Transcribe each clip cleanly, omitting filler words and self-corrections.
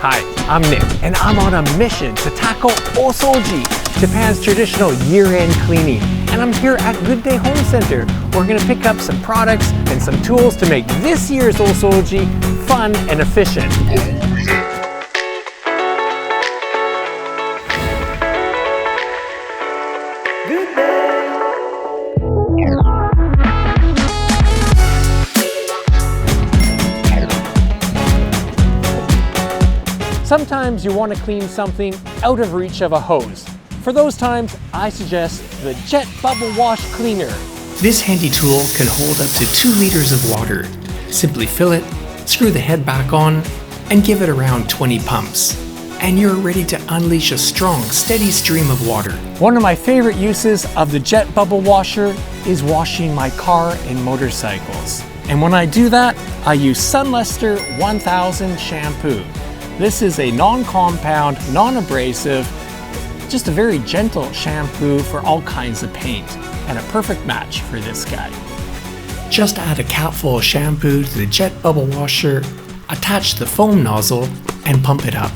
Hi, I'm Nick, and I'm on a mission to tackle Osoji, Japan's traditional year-end cleaning. And I'm here at GooDay Home Center. We're gonna pick up some products and some tools to make this year's Osoji fun and efficient. Sometimes you want to clean something out of reach of a hose. For those times, I suggest the Jet Bubble Wash Cleaner. This handy tool can hold up to 2 liters of water. Simply fill it, screw the head back on, and give it around 20 pumps. And you're ready to unleash a strong, steady stream of water. One of my favorite uses of the Jet Bubble Washer is washing my car and motorcycles. And when I do that, I use SurLuster 1000 shampoo. This is a non-compound, non-abrasive, just a very gentle shampoo for all kinds of paint, and a perfect match for this guy. Just add a capful of shampoo to the Jet Bubble Washer, attach the foam nozzle, and pump it up.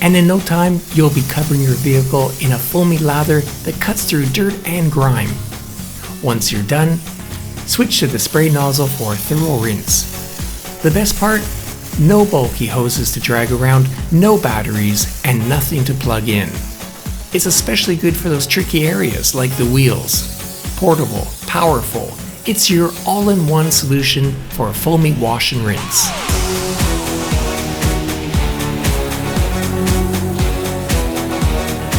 And in no time, you'll be covering your vehicle in a foamy lather that cuts through dirt and grime. Once you're done, switch to the spray nozzle for a thorough rinse. The best part? No bulky hoses to drag around, no batteries, and nothing to plug in. It's especially good for those tricky areas like the wheels. Portable, powerful, it's your all-in-one solution for a foamy wash and rinse.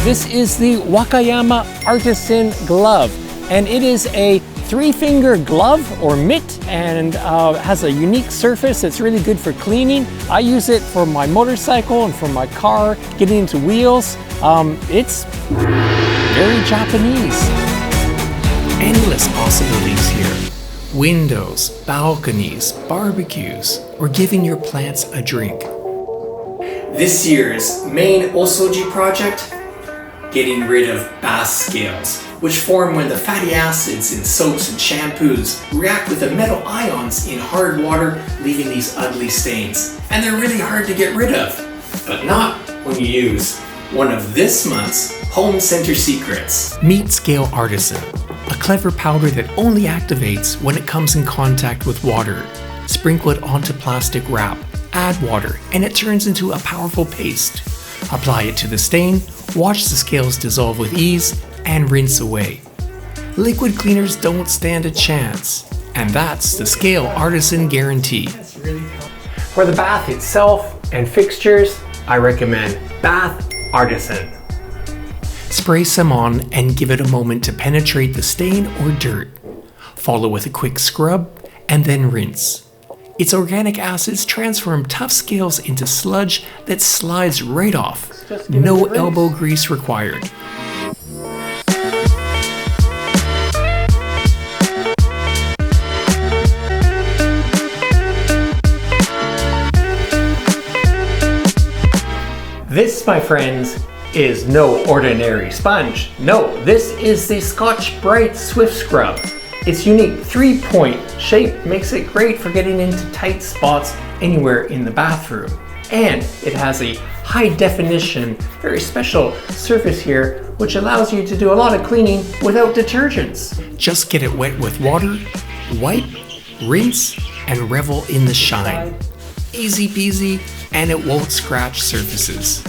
This is the Wakayama Artisan Glove, and it is a 3-finger glove or mitt, and has a unique surface that's really good for cleaning. I use it for my motorcycle and for my car, getting into wheels. It's very Japanese. Endless possibilities here. Windows, balconies, barbecues, or giving your plants a drink. This year's main Osoji project? Getting rid of bath scales, which form when the fatty acids in soaps and shampoos react with the metal ions in hard water, leaving these ugly stains. And they're really hard to get rid of, but not when you use one of this month's Home Center secrets. Meet Scale Artisan, a clever powder that only activates when it comes in contact with water. Sprinkle it onto plastic wrap, add water, and it turns into a powerful paste. Apply it to the stain, watch the scales dissolve with ease, and rinse away. Liquid cleaners don't stand a chance, and that's the Scale Artisan guarantee. For the bath itself and fixtures, I recommend Bath Artisan. Spray some on and give it a moment to penetrate the stain or dirt. Follow with a quick scrub and then rinse. Its organic acids transform tough scales into sludge that slides right off. No elbow grease required. This, my friends, is no ordinary sponge. No, this is the Scotch-Brite Swift Scrub. Its unique 3-point shape makes it great for getting into tight spots anywhere in the bathroom. And it has a high definition, very special surface here, which allows you to do a lot of cleaning without detergents. Just get it wet with water, wipe, rinse, and revel in the shine. Easy peasy, and it won't scratch surfaces.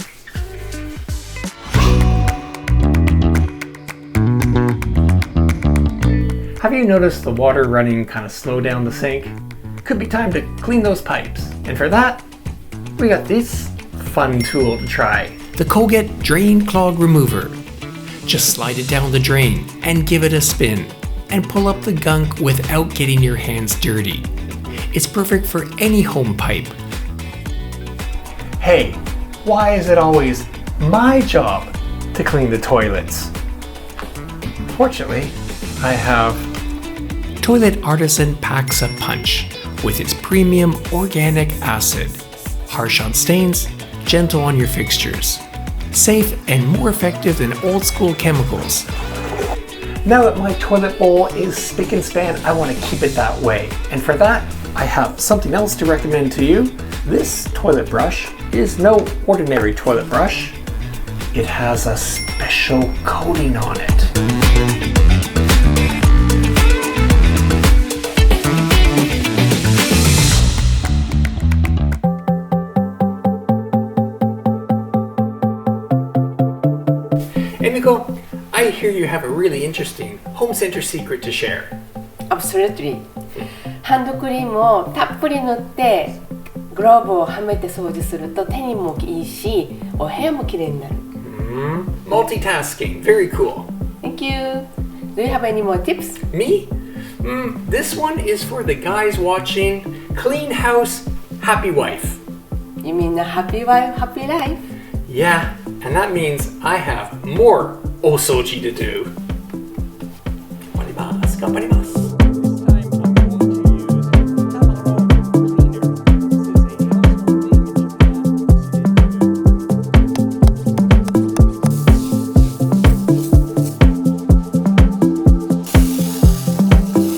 Have you noticed the water running kind of slow down the sink? Could be time to clean those pipes. And for that, we got this fun tool to try. The Colgate Drain Clog Remover. Just slide it down the drain and give it a spin, and pull up the gunk without getting your hands dirty. It's perfect for any home pipe. Hey, why is it always my job to clean the toilets? Fortunately, I have Toilet Artisan packs a punch with its premium organic acid. Harsh on stains, gentle on your fixtures. Safe and more effective than old school chemicals. Now that my toilet bowl is spick and span, I want to keep it that way. And for that, I have something else to recommend to you. This toilet brush is no ordinary toilet brush. It has a special coating on it. Hey Nicole, I hear you have a really interesting home center secret to share. Absolutely. ハンドクリームをたっぷり塗ってグローブをはめて掃除すると手にもいいしお部屋もきれいになる。Multitasking, very cool. Thank you. Do you have any more tips? Me? This one is for the guys watching. Clean house, happy wife. You mean a happy wife, happy life? Yeah, and that means I have more osoji to do. 頑張ります。